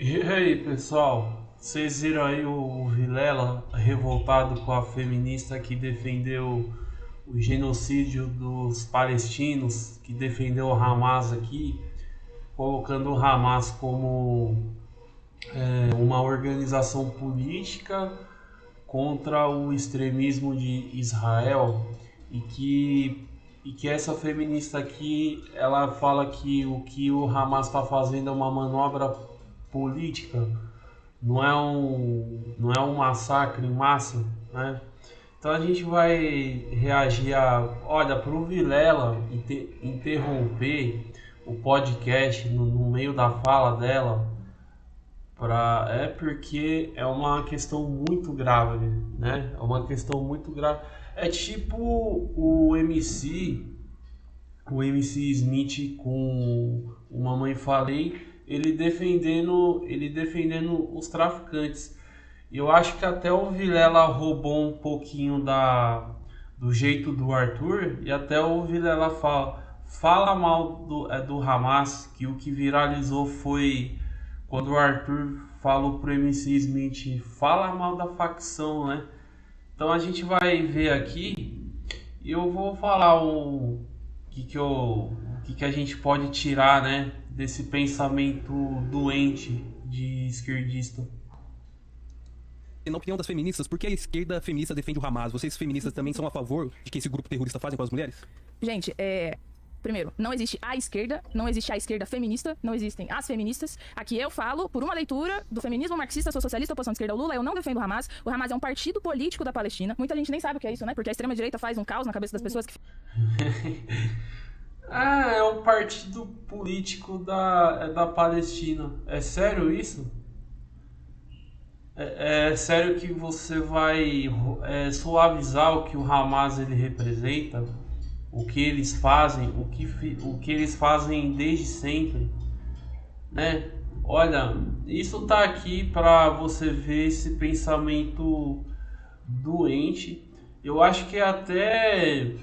E aí, pessoal? Vocês viram aí o Vilela revoltado com a feminista que defendeu o genocídio dos palestinos, que defendeu o Hamas aqui, colocando o Hamas como uma organização política contra o extremismo de Israel e que essa feminista aqui, ela fala que o Hamas está fazendo é uma manobra política, não é um massacre em massa, né? Então a gente vai reagir olha, para o Vilela interromper o podcast no meio da fala dela, porque é uma questão muito grave, né? É uma questão muito grave. É tipo o MC Smith com o Mamãe Falei, ele defendendo os traficantes. E eu acho que até o Vilela roubou um pouquinho do jeito do Arthur, e até o Vilela fala mal do Hamas, que o que viralizou foi quando o Arthur falou pro MC Smith, fala mal da facção, né? Então a gente vai ver aqui e eu vou falar o que a gente pode tirar, né, desse pensamento doente de esquerdista. Na opinião das feministas, por que a esquerda feminista defende o Hamas? Vocês feministas também são a favor de que esse grupo terrorista fazem com as mulheres? Gente, primeiro, não existe a esquerda, não existe a esquerda feminista, não existem as feministas. Aqui eu falo por uma leitura do feminismo marxista, sou socialista, oposição de esquerda ao Lula, eu não defendo o Hamas. O Hamas é um partido político da Palestina. Muita gente nem sabe o que é isso, né? Porque a extrema-direita faz um caos na cabeça das pessoas. É um partido político da Palestina. É sério isso? É sério que você vai suavizar o que o Hamas ele representa? O que eles fazem, o que eles fazem desde sempre, né? Olha, isso tá aqui para você ver esse pensamento doente. Eu acho que até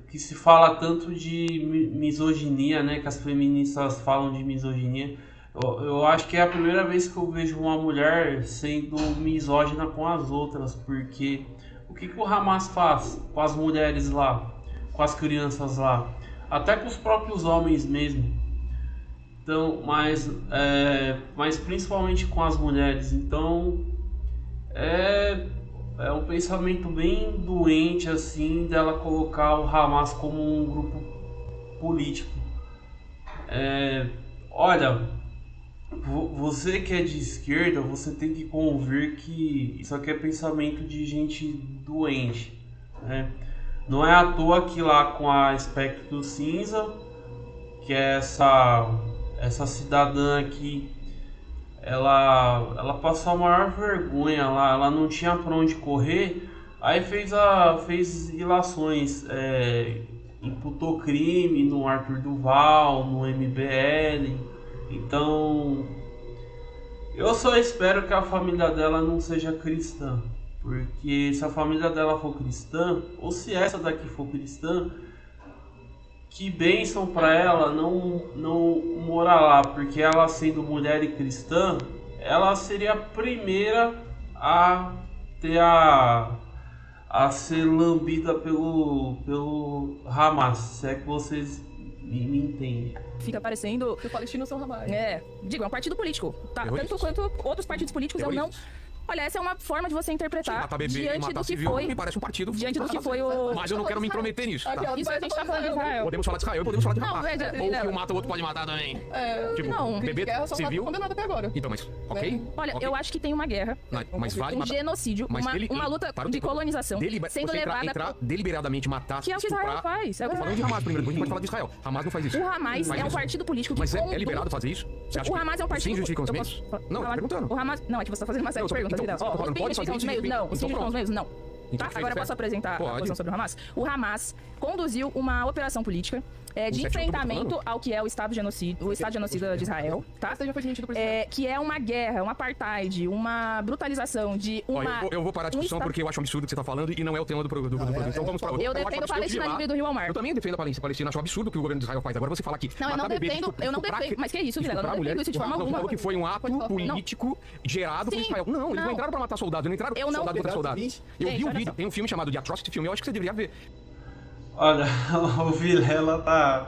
que se fala tanto de misoginia, né? Que as feministas falam de misoginia. Eu acho que é a primeira vez que eu vejo uma mulher sendo misógina com as outras, porque o que o Hamas faz com as mulheres lá, com as crianças lá, até com os próprios homens mesmo. Então, mas principalmente com as mulheres. Então, é um pensamento bem doente assim dela colocar o Hamas como um grupo político. Olha, você que é de esquerda, você tem que convir que isso aqui é pensamento de gente doente, né? Não é à toa que lá com a Espectro Cinza, que é essa cidadã aqui, ela passou a maior vergonha lá, ela não tinha pra onde correr, aí fez ilações, imputou crime no Arthur Duval, no MBL. Então, eu só espero que a família dela não seja cristã, porque se a família dela for cristã, ou se essa daqui for cristã, que bênção para ela não morar lá, porque ela sendo mulher e cristã, ela seria a primeira a ter a ser lambida pelo Hamas, se é que vocês me entendem. Fica parecendo que os palestinos são Hamas. é um partido político, tá? Tanto quanto outros partidos políticos, eu não... Olha, essa é uma forma de você interpretar Matar bebê, diante matar do que civil, foi... me parece um partido. Diante do que foi o... Mas eu não quero me intrometer nisso. Tá? Isso a gente tá falando de Israel. Podemos falar de Israel, podemos falar de Não, Hamas. veja, Ou que um mata, o outro pode matar também. Tipo, não. bebê Guerra só civil. tá condenado até agora. Então, mas, ok? Olha, ok. eu acho que tem uma guerra, Mas vale um matar. genocídio, Mas uma luta de colonização sendo você levada... entrar deliberadamente, matar, Que é o que Israel faz. Tô falando de Hamas primeiro, depois a gente pode falar de Israel. Hamas não faz isso. O Hamas Faz é um isso. partido político que Mas é conduz- liberado fazer isso? Você acha O que Hamas é um partido... Sim, justificam os Eu meios? posso Não, tô falar? perguntando. O Hamas... Não, é que você tá fazendo uma série de perguntas. então, Vidal. tô falando, Os pode fins fazer justificam os isso, meios? Não. Os fins então justificam os pronto. meios? Não. Então, Agora eu posso apresentar a Pode. posição sobre o Hamas? O Hamas conduziu uma operação política de enfrentamento ao que é o Estado genocida de Israel, tá? Já foi desmentido por Que é uma guerra, um apartheid, uma brutalização de Ó, uma... eu vou parar a discussão porque eu acho um absurdo o que você tá falando e não é o tema do programa. Então vamos para Eu defendo a Palestina livre do Rio ao Mar. Eu também defendo a Palestina, acho um absurdo o que o governo de Israel faz. Agora você fala aqui. Não, eu não matar bebê, defendo, eu não estuprar defendo. Mas que isso, Vilela? Eu não estuprar defendo isso de forma Não, alguma. falou que foi um ato político gerado por Sim. Israel. Não, eles Não. não entraram pra matar soldados, eles entraram Eu não- soldado contra soldado. Gente, Eu vi o olha vídeo, só. tem um filme chamado The Atrocity Film, eu acho que você deveria ver. Olha, o Vilela tá.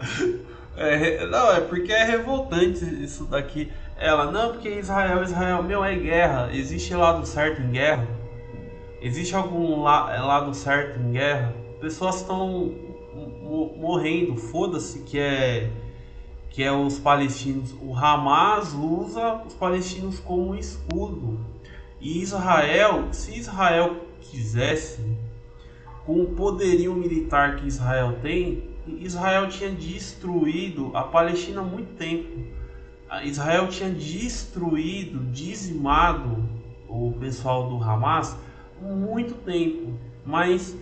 Não, é porque é revoltante isso daqui. Ela, não, porque Israel, meu, é guerra. Existe lado certo em guerra? Existe algum lado certo em guerra? Pessoas estão morrendo, foda-se que é os palestinos. O Hamas usa os palestinos como escudo. E Israel, se Israel quisesse, com o poderio militar que Israel tem, Israel tinha destruído a Palestina há muito tempo. Israel tinha destruído, dizimado o pessoal do Hamas há muito tempo. Mas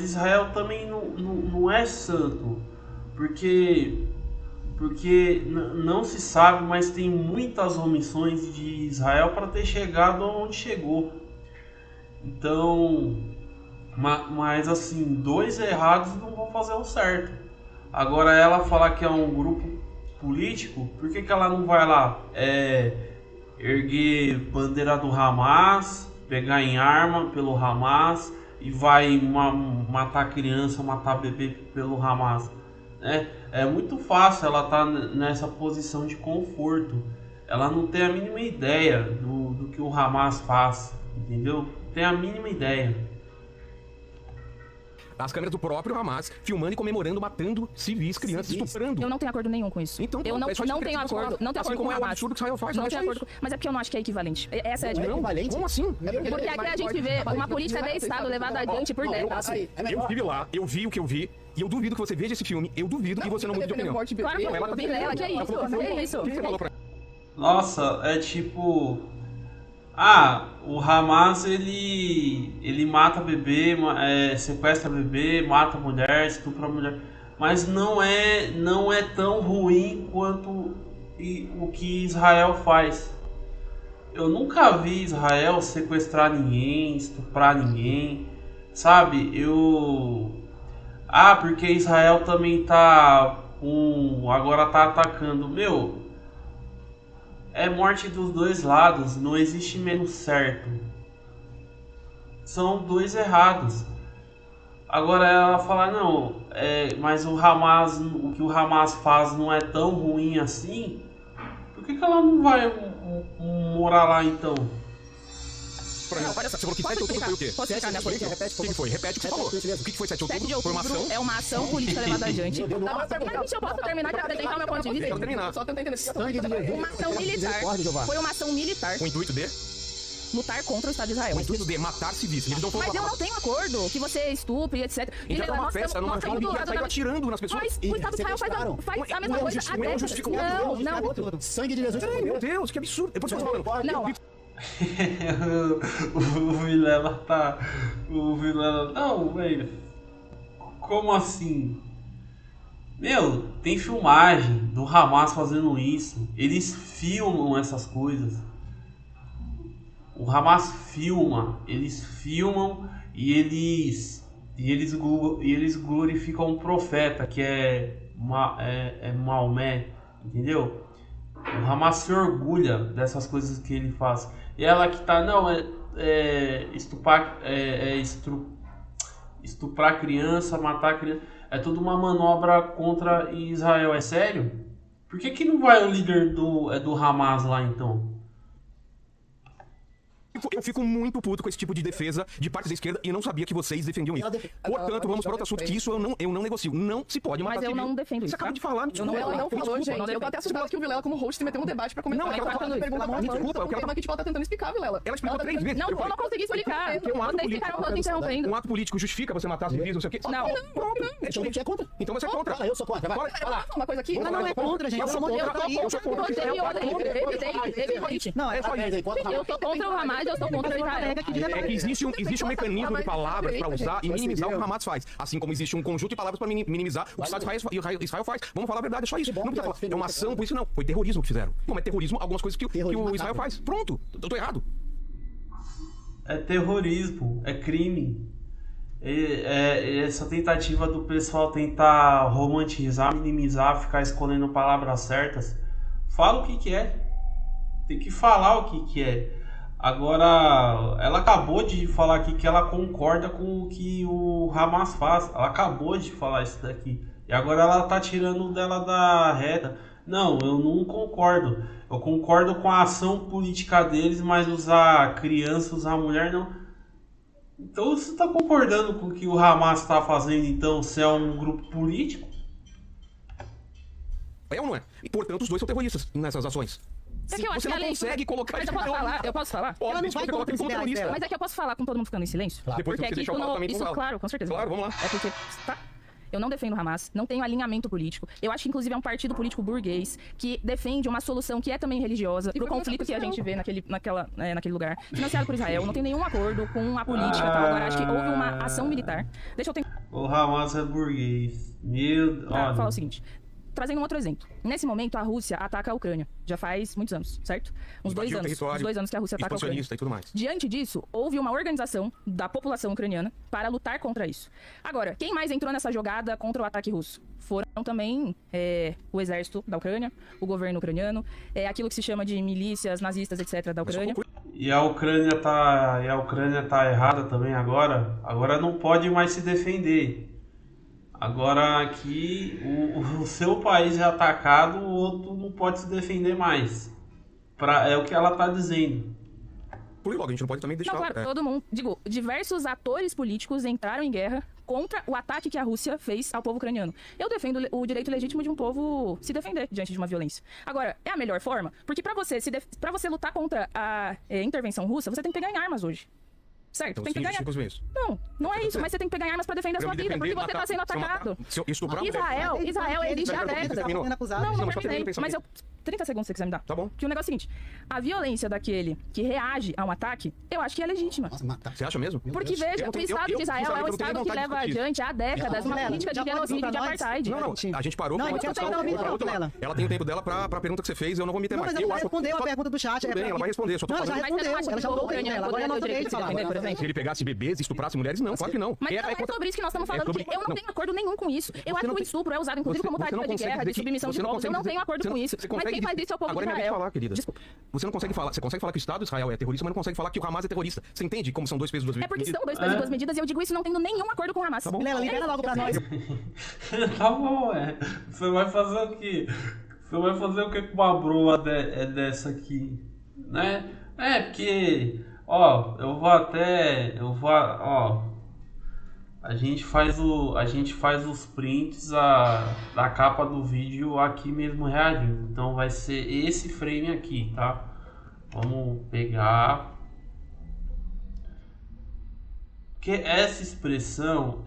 Israel também não é santo, porque não se sabe, mas tem muitas omissões de Israel para ter chegado onde chegou. Então, mas assim, dois errados não vão fazer o certo. Agora ela falar que é um grupo político, por que ela não vai lá erguer bandeira do Hamas, pegar em arma pelo Hamas e vai matar criança, matar bebê pelo Hamas? É muito fácil ela estar nessa posição de conforto. Ela não tem a mínima ideia do que o Hamas faz, entendeu? Não tem a mínima ideia. As câmeras do próprio Hamas filmando e comemorando, matando civis, crianças, estuprando. Eu não tenho acordo nenhum com isso. Então, eu não é só isso que tenho eu acordo, discordo. não tenho Assim acordo com como o é o Hamas. absurdo que Israel faz, Não é tenho só acordo isso. mas é porque eu não acho que é equivalente. Essa é a diferença. equivalente? Como assim? Porque aqui a gente vê uma política de Estado levada adiante por décadas. Eu estive lá, eu vi o que eu vi, e eu duvido que você veja esse filme, eu duvido que você não mude de opinião. Claro que Não, ela tá Vilela, que é isso? É isso. O que você falou pra Nossa, é tipo... o Hamas ele mata bebê, sequestra bebê, mata mulher, estupra mulher, mas não é tão ruim quanto o que Israel faz. Eu nunca vi Israel sequestrar ninguém, estuprar ninguém, sabe? Porque Israel também agora tá atacando. Meu, é morte dos dois lados, não existe menos certo. São dois errados. Agora ela fala, não, mas o que o Hamas faz não é tão ruim assim. Por que ela não vai morar lá então? Não, olha só, você falou que 7 de outubro foi o quê? Posso explicar minha posição? O que foi? Repete o que você falou. O que foi 7 de 7 de outubro? Foi uma outubro ação? é uma ação política levada adiante. Mas eu posso terminar de apresentar o meu ponto de Eu quero vista? terminar. Só tentando entender. Sangue de Jesus. Uma ação militar. Foi uma ação militar Com o intuito de? lutar contra o Estado de Israel. Com o intuito de matar civis. Eles não foram Mas eu matar. não tenho acordo que você estupre, etc. Então é uma festa, numa família que saiu atirando nas pessoas. Mas o Estado de Israel faz a mesma coisa há décadas. Não. Sangue de Jesus. Ai, meu Deus, que absurdo. Depois você tá falando. Não. O Vilela tá... O Vilela... Não, velho. Como assim? Meu, tem filmagem do Hamas fazendo isso. Eles filmam essas coisas. O Hamas filma. Eles filmam e eles glorificam um profeta que é Maomé. Entendeu? O Hamas se orgulha dessas coisas que ele faz. E ela que tá, não, estuprar criança, matar criança. É tudo uma manobra contra Israel. É sério? Por que não vai o líder do Hamas lá então? Eu fico muito puto com esse tipo de defesa de parte da esquerda e não sabia que vocês defendiam isso. Portanto, vamos para outro assunto, que isso eu não negocio. Não se pode matar Mas eu civil. não defendo Você isso. acaba de falar, me desculpa. Ela não falou, gente. não Eu tô defendo. até assustada que o Vilela, como host, se meteu no debate pra comentar. Não, Ela ela tá fazendo pergunta pra me desculpa, eu quero- tema que tipo, ela tá tentando explicar, Vilela. Ela explicou 3 vezes. Não, eu não consegui explicar. Porque um ato Vocês político. ficaram todos interrompendo. Um ato político justifica você matar civis, não sei o quê? Não. Pronto. Então a gente é contra. Então você é contra. Fala, eu sou contra. Vai. Fala. Fala uma coisa aqui. Não é contra, gente. Eu sou contra. Evidente. Eu sou contra o Hamas eu sou contra Israel. É que existe um mecanismo de palavras para usar e minimizar o que o Hamas faz. Assim como existe um conjunto de palavras para minimizar o que o Estado de Israel faz. Vamos falar a verdade, é só isso. Não precisa falar, é uma ação, por isso não. Foi terrorismo que fizeram. Não, mas terrorismo, algumas coisas que o Israel faz. Pronto, eu tô errado. É terrorismo, é crime. Essa tentativa do pessoal tentar romantizar, minimizar, ficar escolhendo palavras certas. Fala o que é. Tem que falar o que é. Agora, ela acabou de falar aqui que ela concorda com o que o Hamas faz. Ela acabou de falar isso daqui. E agora ela tá tirando dela da reta. Não, eu não concordo. Eu concordo com a ação política deles, mas usar criança, usar mulher, não. Então você tá concordando com o que o Hamas tá fazendo, então, se é um grupo político? É ou não é? E, portanto, os dois são terroristas nessas ações. É que eu acho Você que não além consegue colocar... Mas eu posso falar? Pode, Ela não vai você coloca contra como os ideais terrorista. dela. Mas é que eu posso falar com todo mundo ficando em silêncio? Depois Porque você aqui deixar o apartamento isso, com ela. claro, com certeza. Claro, vamos lá. É porque, tá? Eu não defendo o Hamas, não tenho alinhamento político. Eu acho que, inclusive, é um partido político burguês que defende uma solução que é também religiosa pro conflito que a gente vê naquele lugar. Financiado por Israel, não tem nenhum acordo com a política e tal. Agora, acho que houve uma ação militar. Deixa eu tentar. O Hamas é burguês. Meu Deus. Falar o seguinte. Trazendo um outro exemplo. Nesse momento, a Rússia ataca a Ucrânia. Já faz muitos anos, certo? Uns Invadiu o território, uns 2 anos que a Rússia ataca a Ucrânia. expansionista e tudo mais. Diante disso, houve uma organização da população ucraniana para lutar contra isso. Agora, quem mais entrou nessa jogada contra o ataque russo? Foram também o exército da Ucrânia, o governo ucraniano, aquilo que se chama de milícias nazistas, etc. da Ucrânia. E a Ucrânia tá errada também agora. Agora não pode mais se defender. Agora aqui o seu país é atacado, o outro não pode se defender mais. É o que ela tá dizendo. Por logo, a gente não pode também deixar... Não, claro, todo mundo. Digo, diversos atores políticos entraram em guerra contra o ataque que a Rússia fez ao povo ucraniano. Eu defendo o direito legítimo de um povo se defender diante de uma violência. Agora, é a melhor forma? Porque pra você lutar contra a intervenção russa, você tem que pegar em armas hoje. Certo? Então, tem que pegar... isso. Não é isso, mas você tem que pegar em armas pra defender a sua vida, porque você tá sendo atacado. Israel existe há décadas. Não terminei, mas eu... 30 segundos se você quiser me dar. Tá bom. Que o negócio é o seguinte, a violência daquele que reage a um ataque, eu acho que é legítima. Nossa, matar. Você acha mesmo? Porque veja, o Estado de Israel é um Estado que leva adiante há décadas uma política de genocídio e de apartheid. Não, a gente parou Não, pra então discussão. tem que dar um minuto nela. Ela tem o tempo dela pra pergunta que você fez, eu não vou me ter Não, mais. mas ela já respondeu a pergunta do chat. Tudo bem, ela vai responder, só tô Não, ela já falando... respondeu, ela já mudou o tempo dela. Agora é a nossa vez de falar. Por exemplo. Se ele pegasse bebês e estuprasse mulheres, não, claro que não. Mas não é sobre isso que nós estamos falando, porque eu não tenho acordo nenhum com isso. Eu acho que o estupro é usado, inclusive, como tática de guerra, de submissão de povos. Eu não tenho acordo com isso. Mas quem faz isso é o povo de Israel. Falar, querida. Desculpa. Você não consegue falar. Você consegue falar que o Estado de Israel é terrorista, mas não consegue falar que o Hamas é terrorista. Você entende como são dois pesos, duas medidas? É porque são 2 pesos e 2 medidas e eu digo isso não tendo nenhum acordo com o Hamas. Tá bom. Lela, libera logo pra nós. Tá bom, Você vai fazer o quê? Você vai fazer o que com uma broa dessa aqui? Né? Porque... A gente faz os prints da capa do vídeo aqui mesmo reagindo. Então vai ser esse frame aqui, tá? Vamos pegar. Porque essa expressão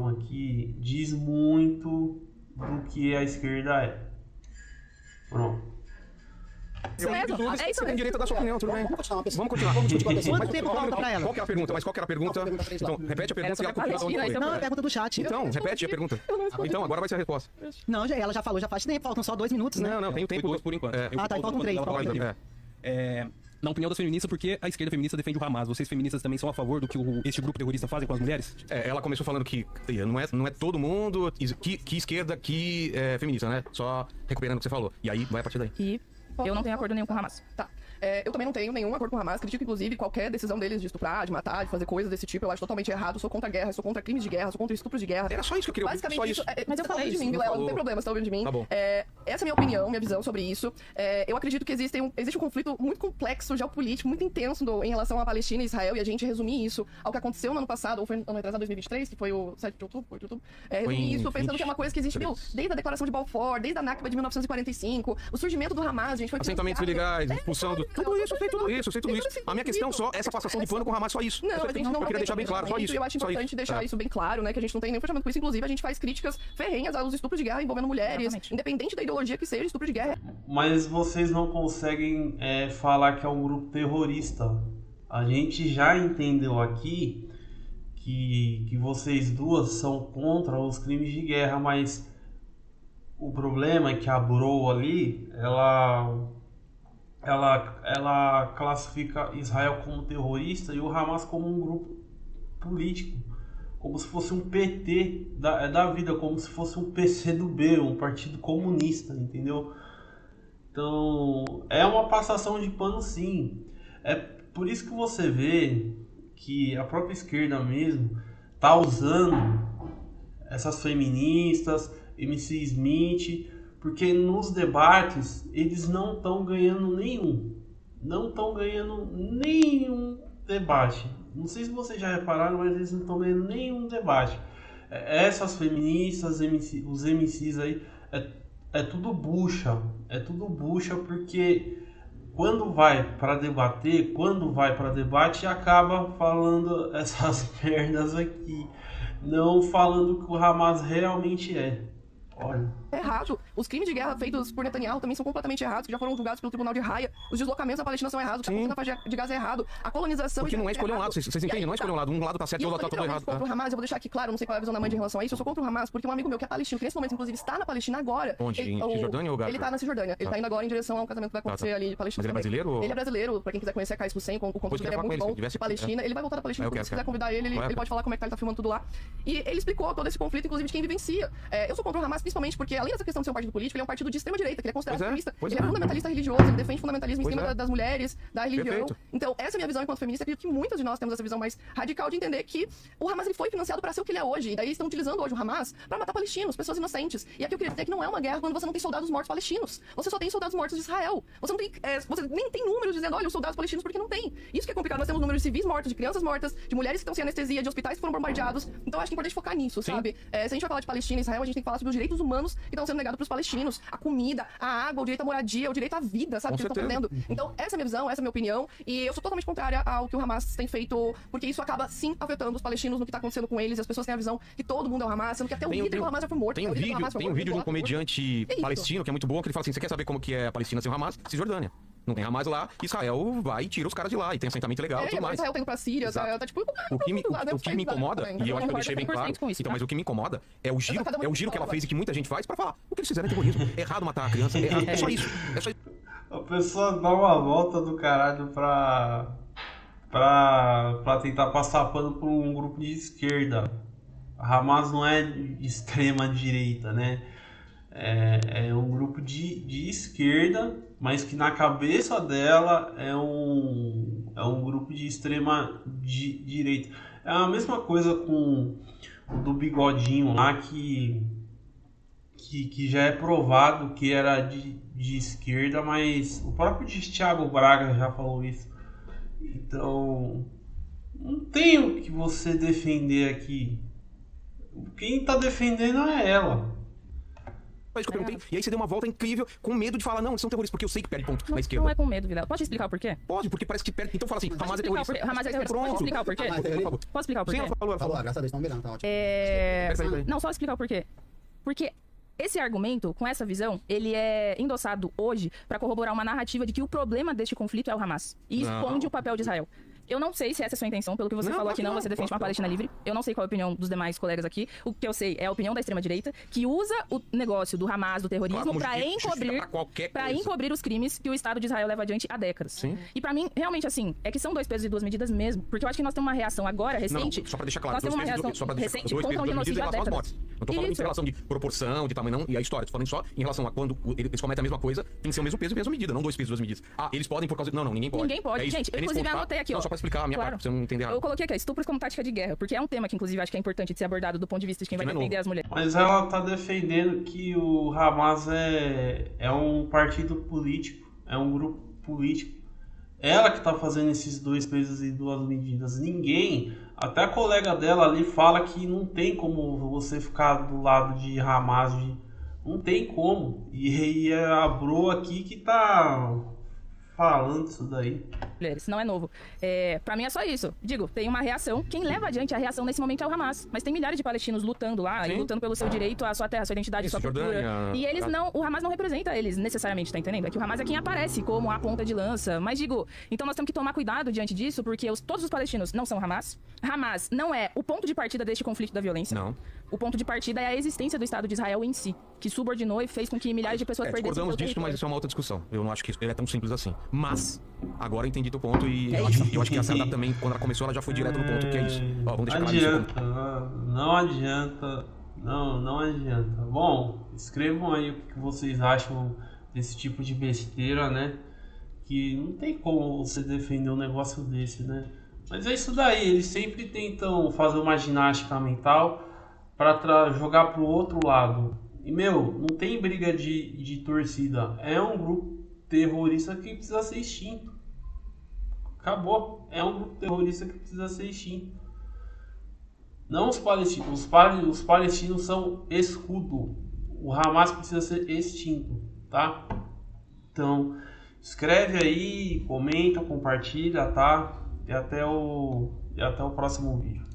aqui diz muito do que a esquerda é. Pronto. É isso Você tem direito a dar sua opinião, tudo bem. Vamos continuar, pessoal. Vamos continuar, vamos discutir com a pessoa. Quanto tempo falta pra ela? Qual que é a pergunta? Mas qual que era a pergunta? Então, repete a pergunta e ela continua onde foi. Não, é a pergunta do chat. Então, repete a pergunta. Então, agora vai ser a resposta. Não, ela já falou, já faz tempo, faltam só 2 minutos, né? Não, tem o tempo. Foi 2 por enquanto. Ah, tá, faltam 3. Na opinião das feministas, por que a esquerda feminista defende o Hamas? Vocês feministas também são a favor do que este grupo terrorista fazem com as mulheres? Ela começou falando que não é todo mundo que esquerda que é feminista, né? Só recuperando o que você falou. E aí, vai a partir daí. E eu não tenho acordo nenhum com o Hamas. Tá. Eu também não tenho nenhum acordo com o Hamas. Critico, inclusive, qualquer decisão deles de estuprar, de matar, de fazer coisas desse tipo. Eu acho totalmente errado. Sou contra a guerra, sou contra crimes de guerra, sou contra estupros de guerra. Era só isso que eu queria ouvir, Basicamente, só isso. Mas eu falei de isso, mim, não Vilela, não falou. tem problema, você tá ouvindo de mim. Tá bom. Essa é a minha opinião, minha visão sobre isso. Eu acredito que existe um conflito muito complexo, geopolítico, muito intenso em relação à Palestina e Israel, e a gente resumir isso ao que aconteceu no ano passado, ou foi no ano atrasado, 2023, que foi o 7 de outubro, 8 de outubro. Resumir isso pensando que é uma coisa que existe, desde a Declaração de Balfour, desde a Nakba de 1945, o surgimento do Hamas, gente, foi... Assentamentos ilegais, expulsão do... Tudo isso, eu sei tudo isso. A minha questão só é essa passação de pano com o Hamas, só isso. Não, a gente não eu queria deixar bem claro, só isso. Eu acho importante deixar isso bem claro, né? Que a gente não tem nenhum fechamento com isso. Inclusive, a gente faz críticas ferrenhas aos estupros de guerra envolvendo mulheres, Exatamente. independente da ideologia que seja estupro de guerra. Mas vocês não conseguem falar que é um grupo terrorista. A gente já entendeu aqui que vocês duas são contra os crimes de guerra, mas o problema é que a Bro ali, ela classifica Israel como terrorista e o Hamas como um grupo político, como se fosse um PT da vida, como se fosse um PCdoB, um partido comunista, entendeu? Então, é uma passação de pano, sim. É por isso que você vê que a própria esquerda mesmo tá usando essas feministas, MC Smith, porque nos debates eles não estão ganhando nenhum. Não estão ganhando nenhum debate. Não sei se vocês já repararam, mas eles não estão ganhando nenhum debate. Essas feministas, os MCs aí, é tudo bucha. É tudo bucha porque quando vai para debate, acaba falando essas merdas aqui. Não falando o que o Hamas realmente é. Olha. É errado. Os crimes de guerra feitos por Netanyahu também são completamente errados, que já foram julgados pelo Tribunal de Haia. Os deslocamentos da Palestina são errados, o que aconteceu na faixa de Gaza é errado. A colonização... Porque não é escolher um lado, vocês entendem? Não é escolher um lado. Um lado tá certo e o outro tá todo errado. Contra o Hamas, eu vou deixar aqui claro, não sei qual é a visão da mãe em relação a isso, eu sou contra o Hamas, porque um amigo meu que é palestino, que nesse momento inclusive está na Palestina agora... Onde? Em Cisjordânia ou Gaza? Ele tá na Cisjordânia. Ele tá indo agora em direção a um casamento que vai acontecer ali de Palestina. Mas ele é brasileiro? Ou... Ele é brasileiro, pra quem quiser conhecer a Cais Hussein, o conteúdo dele é muito bom. Palestina, ele vai voltar da Palestina, se quiser convidar ele pode falar como é que ele tá filmando tudo lá. E ele explicou todo esse conflito, inclusive de quem vivencia. Eu sou contra o Hamas principalmente porque, além dessa questão de ser um partido político, ele é um partido de extrema-direita, que ele é considerado extremista. Ele é fundamentalista religioso, ele defende fundamentalismo em cima das mulheres, da religião. Perfeito. Então, essa é a minha visão enquanto feminista. Acredito que muitas de nós temos essa visão mais radical de entender que o Hamas ele foi financiado para ser o que ele é hoje. E daí estão utilizando hoje o Hamas para matar palestinos, pessoas inocentes. E aqui eu queria dizer que não é uma guerra quando você não tem soldados mortos palestinos. Você só tem soldados mortos de Israel. Você não tem, você nem tem números dizendo, olha, os soldados palestinos, porque não tem. Isso que é complicado. Nós temos números de civis mortos, de crianças mortas, de mulheres que estão sem anestesia, de hospitais que foram bombardeados. Então eu acho que é importante focar nisso, sabe? Se a gente vai falar de Palestina e Israel, a gente tem que falar sobre os direitos humanos que estão sendo negados para os palestinos. A comida, a água, o direito à moradia, o direito à vida, sabe? Que eles estão perdendo. Então, essa é a minha visão, essa é a minha opinião. E eu sou totalmente contrária ao que o Hamas tem feito, porque isso acaba, sim, afetando os palestinos no que tá acontecendo com eles. As pessoas têm a visão que todo mundo é o Hamas, sendo que até o líder do Hamas já foi morto. Tem um vídeo de um comediante palestino que é muito bom, que ele fala assim, você quer saber como que é a Palestina sem o Hamas? Cisjordânia. Não tem Hamas lá, Israel vai e tira os caras de lá, e tem assentamento legal e tudo mais. Israel tem pra Síria, Israel tá tipo... O que me incomoda, e eu acho que eu deixei bem claro, então, mas o que me incomoda é o giro que ela fez e que muita gente faz pra falar. O que eles fizeram é terrorismo, é errado matar a criança, é errado, é só isso. A pessoa dá uma volta do caralho pra tentar passar pano por um grupo de esquerda. A Hamas não é de extrema direita, né? É um grupo de esquerda, mas que na cabeça dela é um grupo de extrema direita. É a mesma coisa com o do Bigodinho lá, que já é provado que era de esquerda, mas o próprio Thiago Braga já falou isso. Então, não tem o que você defender aqui. Quem tá defendendo é ela. Isso que eu perguntei. E aí você deu uma volta incrível, com medo de falar, não, eles são terroristas, porque eu sei que perde ponto na esquerda. Não é com medo, Vilela. Pode explicar o porquê? Pode, porque parece que perde. Então fala assim, Hamas é terrorista. Hamas é terrorista. Pode explicar o porquê? Posso explicar o porquê? Sim, ela falou. Graças a Deus, estão mirando, tá ótimo. Não, só explicar o porquê. Porque esse argumento, com essa visão, ele é endossado hoje para corroborar uma narrativa de que o problema deste conflito é o Hamas. E esconde o papel de Israel. Eu não sei se essa é a sua intenção, pelo que você falou aqui, você defende uma Palestina livre. Eu não sei qual é a opinião dos demais colegas aqui. O que eu sei é a opinião da extrema-direita, que usa o negócio do Hamas, do terrorismo, para encobrir os crimes que o Estado de Israel leva adiante há décadas. Sim. E pra mim, realmente, assim, é que são dois pesos e duas medidas mesmo. Porque eu acho que nós temos uma reação agora, recente. Não, só pra deixar claro, nós temos uma reação recente contra um genocídio há décadas. Não tô falando em relação de proporção, de tamanho, não, e a história. Tô falando só em relação a quando eles cometem a mesma coisa, tem que ser o mesmo peso e a mesma medida, não dois pesos e duas medidas. Ah, eles podem por causa de... Não, ninguém pode. Ninguém pode. Gente, eu inclusive anotei aqui, ó. Não, só pra explicar a minha parte, pra você não entender errado. Eu coloquei aqui, estupros como tática de guerra, porque é um tema que, inclusive, acho que é importante de ser abordado do ponto de vista de quem vai defender as mulheres. Mas ela tá defendendo que o Hamas é um partido político, é um grupo político. Ela que tá fazendo esses dois pesos e duas medidas. Ninguém, até a colega dela ali fala que não tem como você ficar do lado de Hamas, não tem como. E a Bro aqui que tá falando isso daí. mulheres, não é novo. Pra mim é só isso. Digo, tem uma reação. Quem leva adiante a reação nesse momento é o Hamas. Mas tem milhares de palestinos lutando lá, e lutando pelo seu direito à sua terra, à sua identidade, à sua cultura. E eles não. O Hamas não representa eles necessariamente, tá entendendo? É que o Hamas é quem aparece como a ponta de lança. Mas digo, então nós temos que tomar cuidado diante disso, porque todos os palestinos não são Hamas. Hamas não é o ponto de partida deste conflito da violência. Não. O ponto de partida é a existência do Estado de Israel em si, que subordinou e fez com que milhares de pessoas perdessem seu discordamos disso, território. mas isso é uma outra discussão. Eu não acho que ele é tão simples assim. Mas, agora eu entendi teu ponto e eu acho que a Sara também, quando ela começou, ela já foi direto no ponto, que é isso. Ó, vamos deixar claro isso. Não adianta. Não adianta. Bom, escrevam aí o que vocês acham desse tipo de besteira, né? Que não tem como você defender um negócio desse, né? Mas é isso daí, eles sempre tentam fazer uma ginástica mental para jogar pro outro lado. E, não tem briga de torcida. É um grupo terrorista que precisa ser extinto. Acabou. É um grupo terrorista que precisa ser extinto. Não os palestinos. Os palestinos são escudo. O Hamas precisa ser extinto, tá? Então, escreve aí, comenta, compartilha, tá? E até o próximo vídeo.